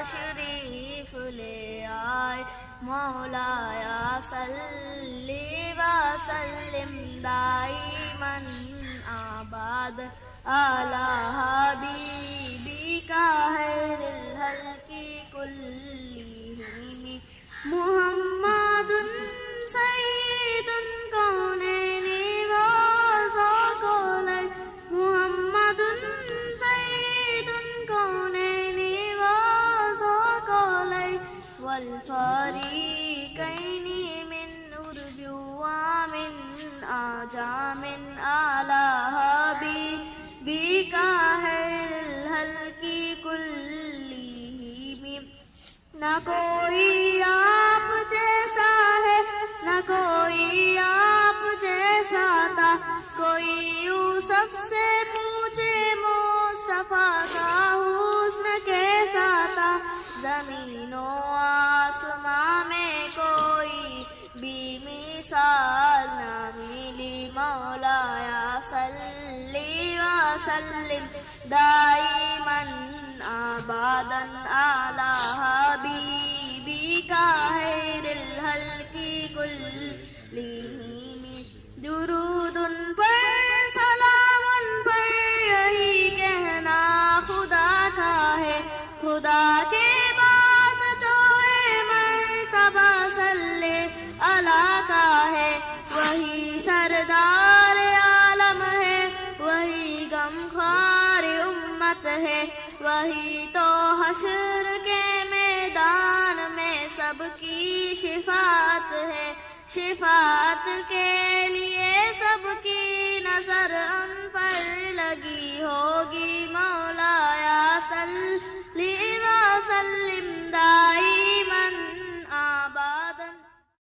تشریف لے آئے مولایا صلی وسلم دائماً آباد علی حبیبک خیر الخلق کلہم محمد سید الکونین وثقلین محمد سید الکونین وثقلین والفریقین من عرب ومن عجم علی حبیبک خیر الخلق کلہم نہ کوئی آپ جیسا ہے نہ کوئی آپ جیسا تھا کوئی یوسف سے پوچھے مصطفیٰ کا حسن کیسا تھا زمین و آسماں میں کوئی بھی مثال نہ ملی مولایا صلی وسلم دائماً آباداً علی حبیبک خیر الخلق کلہم درود ان پر سلام ان پر یہی کہنا خدا کا ہے خدا کے بعد جو مرتبہ صلی اللہ کا ہے وہی سردار عالم ہے وہی غمخوار امت ہے وہی تو حشر کے میدان میں سب کی شفاعت ہے شفاعت کے لیے سب کی نظر ان پر لگی ہوگی